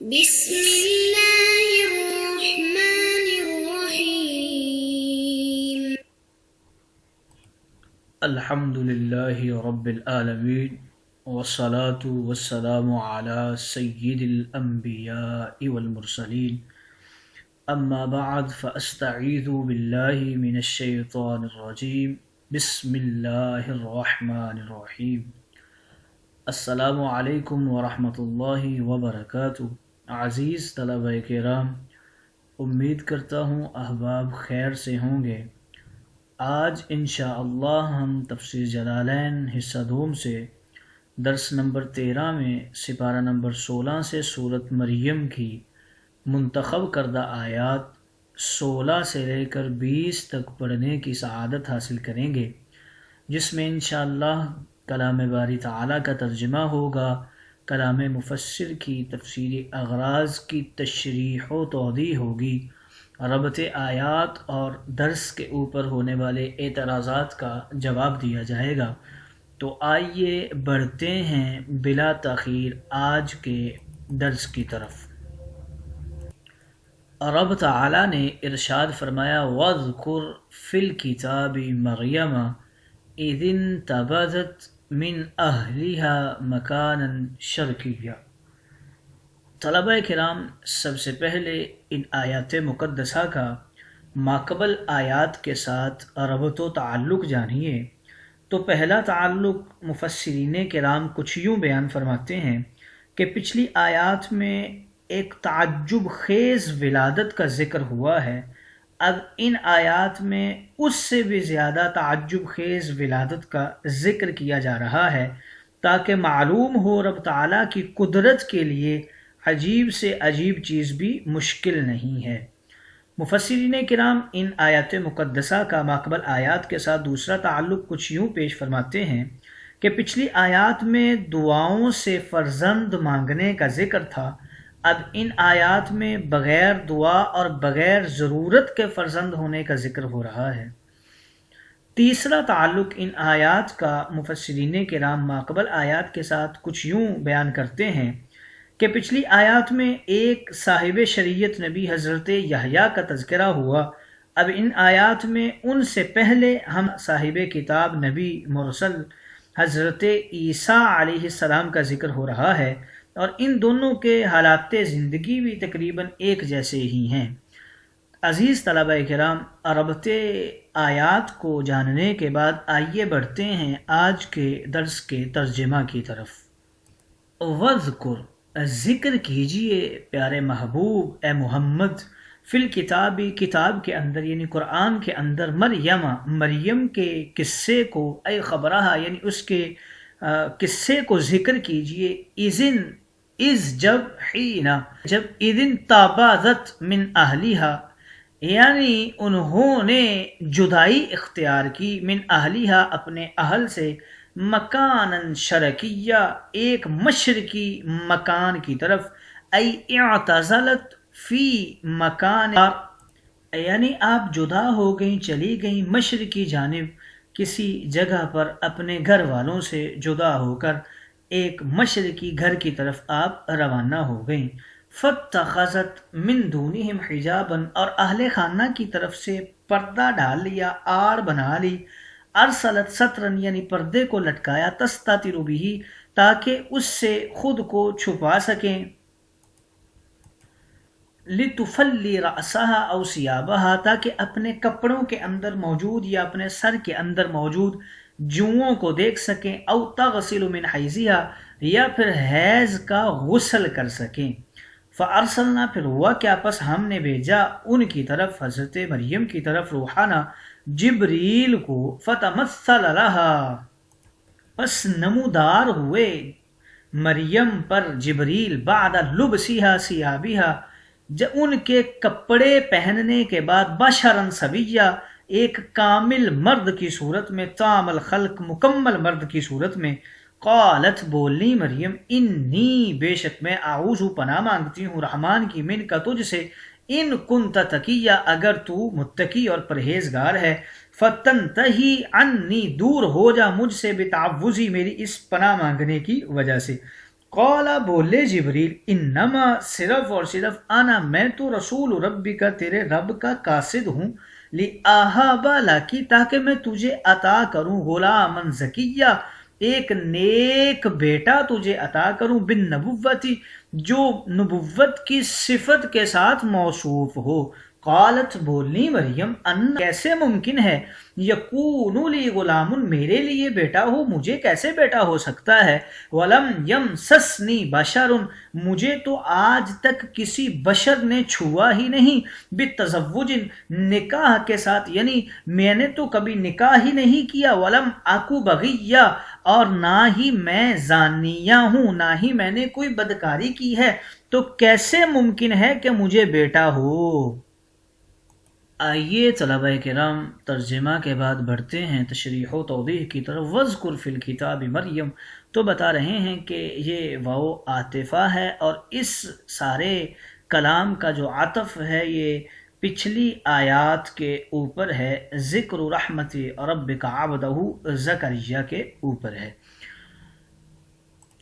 بسم اللہ الرحمن الرحیم الحمد للہ رب العالمین والصلاة والسلام علی سید الانبیاء والمرسلین اما بعد فاستعیذ باللہ من الشیطان الرجیم بسم اللہ الرحمن الرحیم۔ السلام علیکم ورحمۃ اللہ وبرکاتہ۔ عزیز طلبہ کرام، امید کرتا ہوں احباب خیر سے ہوں گے۔ آج انشاءاللہ ہم تفسیر جلالین حصہ دوم سے درس نمبر 13 میں سپارہ نمبر 16 سے سورۃ مریم کی منتخب کردہ آیات 16 سے لے کر 20 تک پڑھنے کی سعادت حاصل کریں گے، جس میں انشاءاللہ کلام باری تعالیٰ کا ترجمہ ہوگا، کلام مفسر کی تفسیری اغراض کی تشریح و توضیح ہوگی، ربط آیات اور درس کے اوپر ہونے والے اعتراضات کا جواب دیا جائے گا۔ تو آئیے بڑھتے ہیں بلا تاخیر آج کے درس کی طرف۔ رب تعالیٰ نے ارشاد فرمایا وَاذْكُرْ فِي الْكِتَابِ مَرْيَمَ إِذِ انتبذت من اہلها مکانا شرقیہ۔ طلبہ کرام، سب سے پہلے ان آیات مقدسہ کا ماقبل آیات کے ساتھ ربط و تعلق جانیے۔ تو پہلا تعلق مفسرین کرام کچھ یوں بیان فرماتے ہیں کہ پچھلی آیات میں ایک تعجب خیز ولادت کا ذکر ہوا ہے، اب ان آیات میں اس سے بھی زیادہ تعجب خیز ولادت کا ذکر کیا جا رہا ہے، تاکہ معلوم ہو رب تعالیٰ کی قدرت کے لیے عجیب سے عجیب چیز بھی مشکل نہیں ہے۔ مفسرین کرام ان آیات مقدسہ کا ماقبل آیات کے ساتھ دوسرا تعلق کچھ یوں پیش فرماتے ہیں کہ پچھلی آیات میں دعاؤں سے فرزند مانگنے کا ذکر تھا، اب ان آیات میں بغیر دعا اور بغیر ضرورت کے فرزند ہونے کا ذکر ہو رہا ہے۔ تیسرا تعلق ان آیات کا مفسرین کرام ماقبل آیات کے ساتھ کچھ یوں بیان کرتے ہیں کہ پچھلی آیات میں ایک صاحب شریعت نبی حضرت یحییٰ کا تذکرہ ہوا، اب ان آیات میں ان سے پہلے ہم صاحب کتاب نبی مرسل حضرت عیسیٰ علیہ السلام کا ذکر ہو رہا ہے، اور ان دونوں کے حالات زندگی بھی تقریباً ایک جیسے ہی ہیں۔ عزیز طلبہ کرام، ربط آیات کو جاننے کے بعد آئیے بڑھتے ہیں آج کے درس کے ترجمہ کی طرف۔ وَاذْكُرْ، ذکر کیجئے پیارے محبوب اے محمد، فی الکتاب، کتاب کے اندر یعنی قرآن کے اندر، مریم کے قصے کو، اے خبرہ یعنی اس کے قصے کو ذکر کیجئے، جب اذن تابازت من اہلیہا، یعنی انہوں نے جدائی اختیار کی، من اہلیہا اپنے اہل سے، مکاناً شرقیہ ایک مشرقی مکان کی طرف، ای اعتزلت فی مکان، یعنی آپ جدا ہو گئیں، چلی گئیں مشرقی جانب کسی جگہ پر اپنے گھر والوں سے جدا ہو کر ایک مشرقی گھر کی طرف آپ روانہ ہو گئیں۔ فاتخذت من دونہم حجابا، اور اہل خانہ کی طرف سے پردہ ڈال لیا، آڑ بنا لی، ارسلت سترن یعنی پردے کو لٹکایا، تستتر بہ تاکہ اس سے خود کو چھپا سکیں، لتفلی رأسها او ثیابها تاکہ اپنے کپڑوں کے اندر موجود یا اپنے سر کے اندر موجود جوؤں کو دیکھ سکیں، او تغسل من حیضها یا پھر حیض کا غسل کر سکیں۔ فارسلنا، پھر ہوا کیا، پس ہم نے بھیجا ان کی طرف، حضرت مریم کی طرف، روحانہ جبریل کو، فتمثل لها، پس نمودار ہوئے مریم پر جبریل، بعد لبسها ثیابها، ان کے کپڑے پہننے کے بعد، بشرا سویا، ایک کامل مرد کی صورت میں، تام الخلق مکمل مرد کی صورت میں، قالت بولنی مریم، انی بے شک میں، اعوذ پناہ مانگتی ہوں رحمان کی، من کا تجھ سے، ان کنت تقیہ اگر تو متقی اور پرہیزگار ہے، فتنتہی عنی دور ہو جا مجھ سے، بتعوذی میری اس پناہ مانگنے کی وجہ سے، قال بولے جبریل انما صرف اور صرف انا میں تو رسول ربی کا تیرے رب کا قاصد ہوں لِأَهَابَ لَكِ تاکہ میں تجھے عطا کروں غلامًا زکیہ ایک نیک بیٹا تجھے عطا کروں بالنبوتی جو نبوت کی صفت کے ساتھ موصوف ہو۔ قالت بولنی مریم ان کیسے ممکن ہے یکون لی غلام میرے لیے بیٹا ہو، مجھے کیسے بیٹا ہو سکتا ہے، ولم یمسسنی بشر مجھے تو آج تک کسی بشر نے چھوا ہی نہیں، بتزوج نکاح کے ساتھ یعنی میں نے تو کبھی نکاح ہی نہیں کیا، ولم اکو بغیہ اور نہ ہی میں زانیہ ہوں، نہ ہی میں نے کوئی بدکاری کی ہے، تو کیسے ممکن ہے کہ مجھے بیٹا ہو۔ آئیے طلبہ کرام ترجمہ کے بعد بڑھتے ہیں تشریح و توضیح کی طرف۔ وَاذْكُرْ فِي الْكِتَابِ مریم تو بتا رہے ہیں کہ یہ واو عاطفہ ہے اور اس سارے کلام کا جو عطف ہے یہ پچھلی آیات کے اوپر ہے، ذکر رحمت ربک عبدہ زکریا کے اوپر ہے،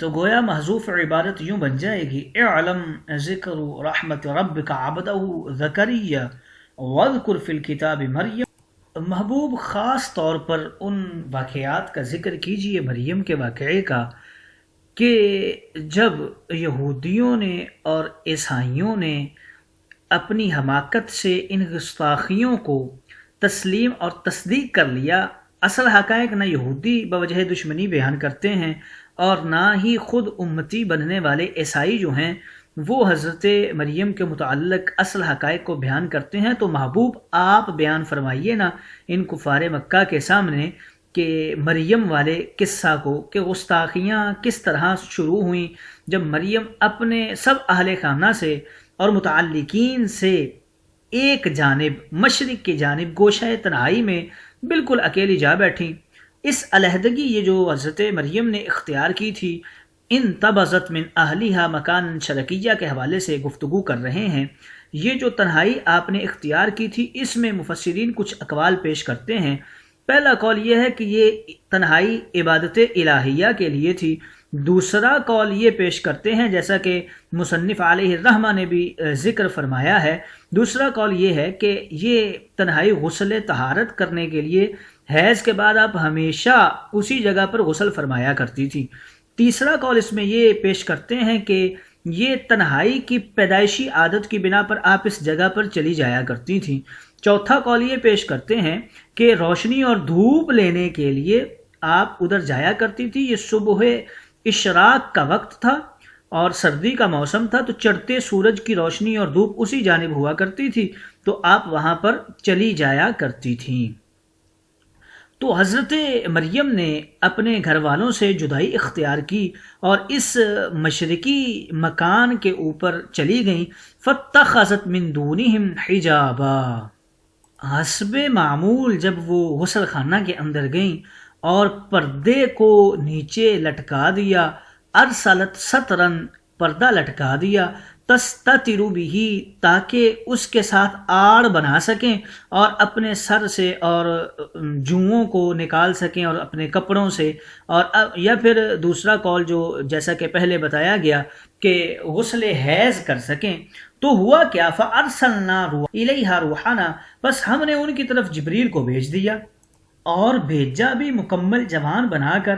تو گویا محذوف عبارت یوں بن جائے گی اعلم ذکر رحمت ربک عبدہ زکریا وَاذْكُرْ فِي الْكِتَابِ مریم۔ محبوب خاص طور پر ان واقعات کا ذکر کیجئے مریم کے واقعے کا کہ جب یہودیوں نے اور عیسائیوں نے اپنی حماقت سے ان گستاخیوں کو تسلیم اور تصدیق کر لیا۔ اصل حقائق نہ یہودی بوجہ دشمنی بیان کرتے ہیں اور نہ ہی خود امتی بننے والے عیسائی جو ہیں وہ حضرت مریم کے متعلق اصل حقائق کو بیان کرتے ہیں، تو محبوب آپ بیان فرمائیے نا ان کفار مکہ کے سامنے کہ مریم والے قصہ کو، کہ گستاخیاں کس طرح شروع ہوئیں جب مریم اپنے سب اہل خانہ سے اور متعلقین سے ایک جانب مشرق کی جانب گوشہ تنہائی میں بالکل اکیلی جا بیٹھیں۔ اس علیحدگی یہ جو حضرت مریم نے اختیار کی تھی، انتبذت من اہلیہا مکان شرکیہ کے حوالے سے گفتگو کر رہے ہیں۔ یہ جو تنہائی آپ نے اختیار کی تھی اس میں مفسرین کچھ اقوال پیش کرتے ہیں۔ پہلا قول یہ ہے کہ یہ تنہائی عبادت الہیہ کے لیے تھی، دوسرا قول یہ پیش کرتے ہیں جیسا کہ مصنف علیہ الرحمہ نے بھی ذکر فرمایا ہے، دوسرا قول یہ ہے کہ یہ تنہائی غسل طہارت کرنے کے لیے حیض کے بعد آپ ہمیشہ اسی جگہ پر غسل فرمایا کرتی تھی، تیسرا قول اس میں یہ پیش کرتے ہیں کہ یہ تنہائی کی پیدائشی عادت کی بنا پر آپ اس جگہ پر چلی جایا کرتی تھیں، چوتھا قول یہ پیش کرتے ہیں کہ روشنی اور دھوپ لینے کے لیے آپ ادھر جایا کرتی تھی، یہ صبح اشراق کا وقت تھا اور سردی کا موسم تھا، تو چڑھتے سورج کی روشنی اور دھوپ اسی جانب ہوا کرتی تھی، تو آپ وہاں پر چلی جایا کرتی تھیں۔ تو حضرت مریم نے اپنے گھر والوں سے جدائی اختیار کی اور اس مشرقی مکان کے اوپر چلی گئیں، فاتخذت من دونہم حجابا، حسب معمول جب وہ غسل خانہ کے اندر گئیں اور پردے کو نیچے لٹکا دیا، ارسلت سترن پردہ لٹکا دیا، تستتر بہ تاکہ اس کے ساتھ آڑ بنا سکیں اور اپنے سر سے اور جوؤں کو نکال سکیں اور اپنے کپڑوں سے، اور یا پھر دوسرا قول جو جیسا کہ پہلے بتایا گیا کہ غسل حیض کر سکیں۔ تو ہوا کیا، فارسلنا الیہا روحنا، بس ہم نے ان کی طرف جبریل کو بھیج دیا اور بھیجا بھی مکمل جوان بنا کر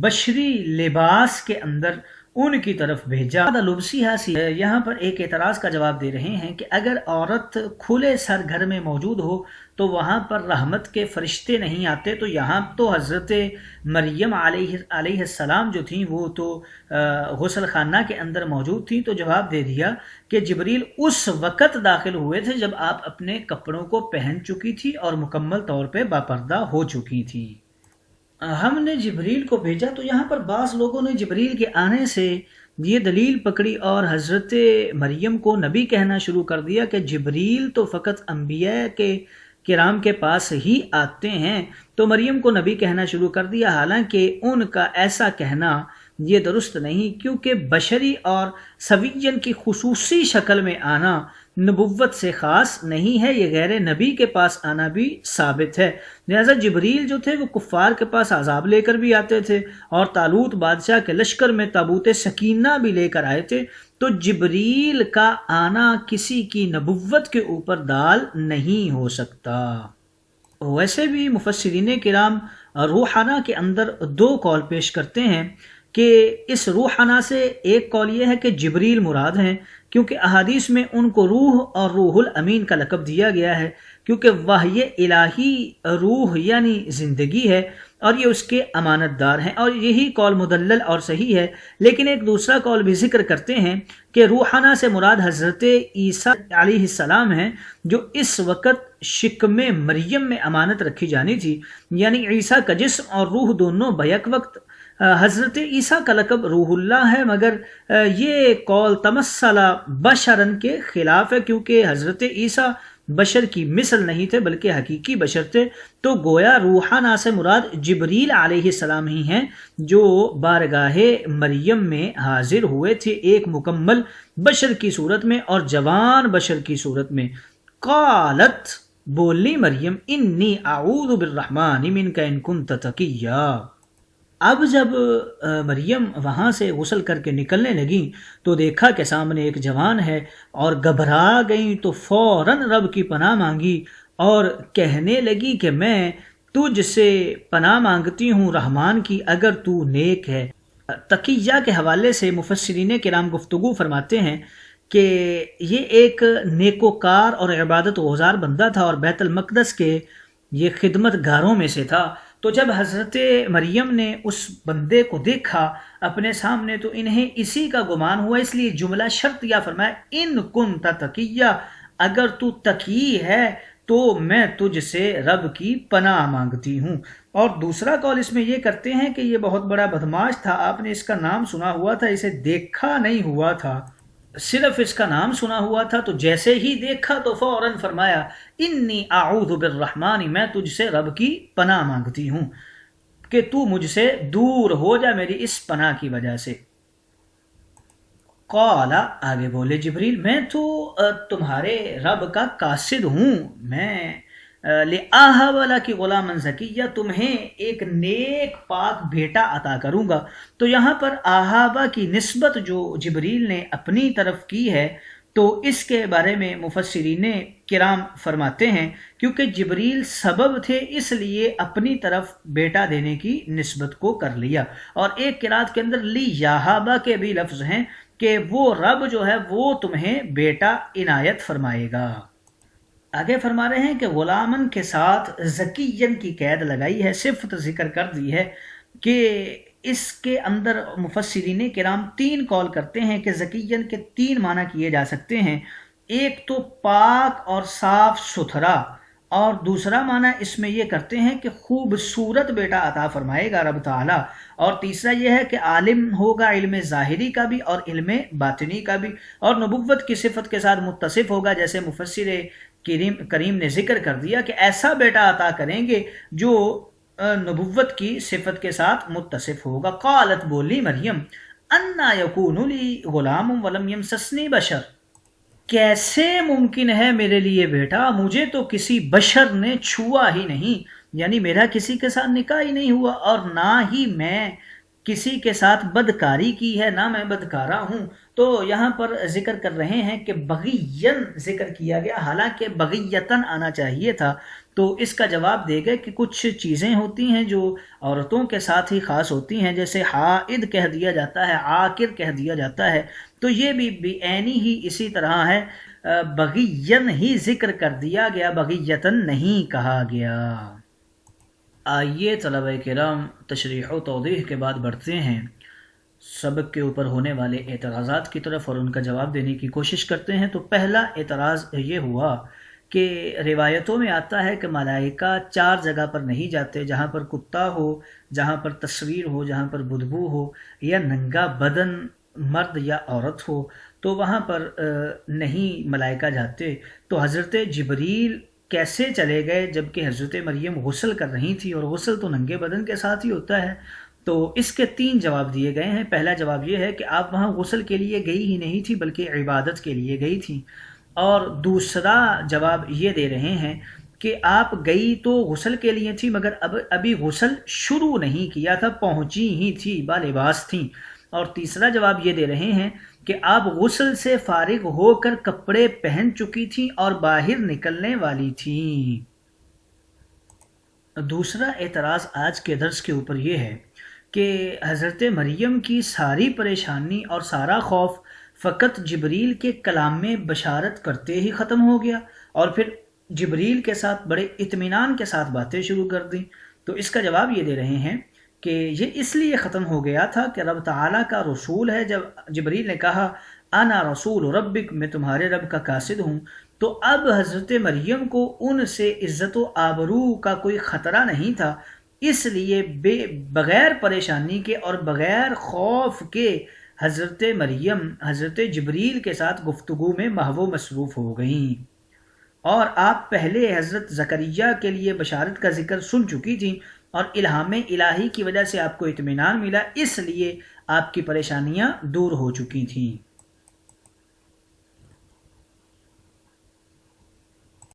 بشری لباس کے اندر ان کی طرف بھیجا۔ لبسی حاصل ہے، یہاں پر ایک اعتراض کا جواب دے رہے ہیں کہ اگر عورت کھلے سر گھر میں موجود ہو تو وہاں پر رحمت کے فرشتے نہیں آتے، تو یہاں تو حضرت مریم علیہ السلام جو تھیں وہ تو غسل خانہ کے اندر موجود تھیں، تو جواب دے دیا کہ جبریل اس وقت داخل ہوئے تھے جب آپ اپنے کپڑوں کو پہن چکی تھی اور مکمل طور پہ باپردہ ہو چکی تھی۔ ہم نے جبریل کو بھیجا، تو یہاں پر بعض لوگوں نے جبریل کے آنے سے یہ دلیل پکڑی اور حضرت مریم کو نبی کہنا شروع کر دیا کہ جبریل تو فقط انبیاء کے کرام کے پاس ہی آتے ہیں، تو مریم کو نبی کہنا شروع کر دیا، حالانکہ ان کا ایسا کہنا یہ درست نہیں، کیونکہ بشری اور سویین کی خصوصی شکل میں آنا نبوت سے خاص نہیں ہے، یہ غیر نبی کے پاس آنا بھی ثابت ہے۔ لہذا جبریل جو تھے وہ کفار کے پاس عذاب لے کر بھی آتے تھے، اور طالوت بادشاہ کے لشکر میں تابوت سکینہ بھی لے کر آئے تھے، تو جبریل کا آنا کسی کی نبوت کے اوپر دال نہیں ہو سکتا۔ ویسے بھی مفسرین کرام روحانہ کے اندر دو قول پیش کرتے ہیں کہ اس روحانہ سے ایک قول یہ ہے کہ جبریل مراد ہیں، کیونکہ احادیث میں ان کو روح اور روح الامین کا لقب دیا گیا ہے، کیونکہ وحی الہی روح یعنی زندگی ہے اور یہ اس کے امانت دار ہیں، اور یہی قول مدلل اور صحیح ہے۔ لیکن ایک دوسرا قول بھی ذکر کرتے ہیں کہ روحانہ سے مراد حضرت عیسیٰ علیہ السلام ہیں، جو اس وقت شکم مریم میں امانت رکھی جانی تھی، یعنی عیسیٰ کا جسم اور روح دونوں بیک وقت۔ حضرت عیسیٰ کا لقب روح اللہ ہے، مگر یہ قول تمثل بشرن کے خلاف ہے، کیونکہ حضرت عیسیٰ بشر کی مثل نہیں تھے بلکہ حقیقی بشر تھے، تو گویا روحانہ سے مراد جبریل علیہ السلام ہی ہیں جو بارگاہ مریم میں حاضر ہوئے تھے، ایک مکمل بشر کی صورت میں اور جوان بشر کی صورت میں۔ قالت، بولی مریم، انی اعوذ بالرحمن منک ان کنت تقیا۔ اب جب مریم وہاں سے غسل کر کے نکلنے لگیں تو دیکھا کہ سامنے ایک جوان ہے، اور گھبرا گئیں تو فوراً رب کی پناہ مانگی اور کہنے لگی کہ میں تجھ سے پناہ مانگتی ہوں رحمان کی، اگر تو نیک ہے۔ تقیہ کے حوالے سے مفسرین کرام گفتگو فرماتے ہیں کہ یہ ایک نیکوکار اور عبادت گزار بندہ تھا اور بیت المقدس کے یہ خدمت گاروں میں سے تھا۔ تو جب حضرت مریم نے اس بندے کو دیکھا اپنے سامنے تو انہیں اسی کا گمان ہوا، اس لیے جملہ شرط یا فرمایا ان کنت تقیہ، اگر تو تقی ہے تو میں تجھ سے رب کی پناہ مانگتی ہوں۔ اور دوسرا قول اس میں یہ کرتے ہیں کہ یہ بہت بڑا بدماش تھا، آپ نے اس کا نام سنا ہوا تھا، اسے دیکھا نہیں ہوا تھا، صرف اس کا نام سنا ہوا تھا، تو جیسے ہی دیکھا تو فوراً فرمایا انی اعوذ بالرحمن، میں تجھ سے رب کی پناہ مانگتی ہوں کہ تو مجھ سے دور ہو جا میری اس پناہ کی وجہ سے۔ قال، آگے بولے جبریل، میں تو تمہارے رب کا قاصد ہوں، میں لِأَهَبَ لَكِ غُلَامًا زَكِيًّا، تمہیں ایک نیک پاک بیٹا عطا کروں گا۔ تو یہاں پر آہابہ کی نسبت جو جبریل نے اپنی طرف کی ہے تو اس کے بارے میں مفسرین کرام فرماتے ہیں کیونکہ جبریل سبب تھے، اس لیے اپنی طرف بیٹا دینے کی نسبت کو کر لیا۔ اور ایک قرات کے اندر لی یاہابہ کے بھی لفظ ہیں کہ وہ رب جو ہے وہ تمہیں بیٹا عنایت فرمائے گا۔ آگے فرما رہے ہیں کہ غلامن کے ساتھ زکیین کی قید لگائی ہے، صفت ذکر کر دی ہے کہ اس کے اندر مفسرین کرام تین قول کرتے ہیں کہ زکیین کے تین معنی کیے جا سکتے ہیں، ایک تو پاک اور صاف ستھرا، اور دوسرا معنی اس میں یہ کرتے ہیں کہ خوبصورت بیٹا عطا فرمائے گا رب تعالی، اور تیسرا یہ ہے کہ عالم ہوگا علم ظاہری کا بھی اور علم باطنی کا بھی، اور نبوت کی صفت کے ساتھ متصف ہوگا، جیسے مفسر کریم نے ذکر کر دیا کہ ایسا بیٹا عطا کریں گے جو نبوت کی صفت کے ساتھ متصف ہوگا۔ قالت، بولی مریم، انا یکون لی غلام ولم یمسسنی بشر، کیسے ممکن ہے میرے لیے بیٹا، مجھے تو کسی بشر نے چھوا ہی نہیں، یعنی میرا کسی کے ساتھ نکاح ہی نہیں ہوا اور نہ ہی میں کسی کے ساتھ بدکاری کی ہے، نہ میں بدکارا ہوں۔ تو یہاں پر ذکر کر رہے ہیں کہ بغین ذکر کیا گیا، حالانکہ بغیتن آنا چاہیے تھا، تو اس کا جواب دے گئے کہ کچھ چیزیں ہوتی ہیں جو عورتوں کے ساتھ ہی خاص ہوتی ہیں، جیسے حائض کہہ دیا جاتا ہے، عاقر کہہ دیا جاتا ہے، تو یہ بھی بعینی ہی اسی طرح ہے، بغین ہی ذکر کر دیا گیا، بغیتن نہیں کہا گیا۔ آئیے طلبہ کرام تشریح و توضیح کے بعد بڑھتے ہیں سبق کے اوپر ہونے والے اعتراضات کی طرف اور ان کا جواب دینے کی کوشش کرتے ہیں۔ تو پہلا اعتراض یہ ہوا کہ روایتوں میں آتا ہے کہ ملائکہ 4 جگہ پر نہیں جاتے، جہاں پر کتا ہو، جہاں پر تصویر ہو، جہاں پر بدبو ہو، یا ننگا بدن مرد یا عورت ہو، تو وہاں پر نہیں ملائکہ جاتے۔ تو حضرت جبریل کیسے چلے گئے جبکہ حضرت مریم غسل کر رہی تھی، اور غسل تو ننگے بدن کے ساتھ ہی ہوتا ہے؟ تو اس کے 3 جواب دیے گئے ہیں۔ پہلا جواب یہ ہے کہ آپ وہاں غسل کے لیے گئی ہی نہیں تھی بلکہ عبادت کے لیے گئی تھی، اور دوسرا جواب یہ دے رہے ہیں کہ آپ گئی تو غسل کے لیے تھی مگر ابھی غسل شروع نہیں کیا تھا، پہنچی ہی تھی، بالباس تھیں۔ اور تیسرا جواب یہ دے رہے ہیں کہ آپ غسل سے فارغ ہو کر کپڑے پہن چکی تھیں اور باہر نکلنے والی تھیں۔ دوسرا اعتراض آج کے درس کے اوپر یہ ہے کہ حضرت مریم کی ساری پریشانی اور سارا خوف فقط جبریل کے کلام میں بشارت کرتے ہی ختم ہو گیا، اور پھر جبریل کے ساتھ بڑے اطمینان کے ساتھ باتیں شروع کر دیں۔ تو اس کا جواب یہ دے رہے ہیں کہ یہ اس لیے ختم ہو گیا تھا کہ رب تعالیٰ کا رسول ہے۔ جب جبریل نے کہا انا رسول ربک، میں تمہارے رب کا قاصد ہوں، تو اب حضرت مریم کو ان سے عزت و آبرو کا کوئی خطرہ نہیں تھا، اس لیے بغیر پریشانی کے اور بغیر خوف کے حضرت مریم حضرت جبریل کے ساتھ گفتگو میں محو مصروف ہو گئیں۔ اور آپ پہلے حضرت زکریا کے لیے بشارت کا ذکر سن چکی تھیں اور الہام الہی کی وجہ سے آپ کو اطمینان ملا، اس لیے آپ کی پریشانیاں دور ہو چکی تھیں۔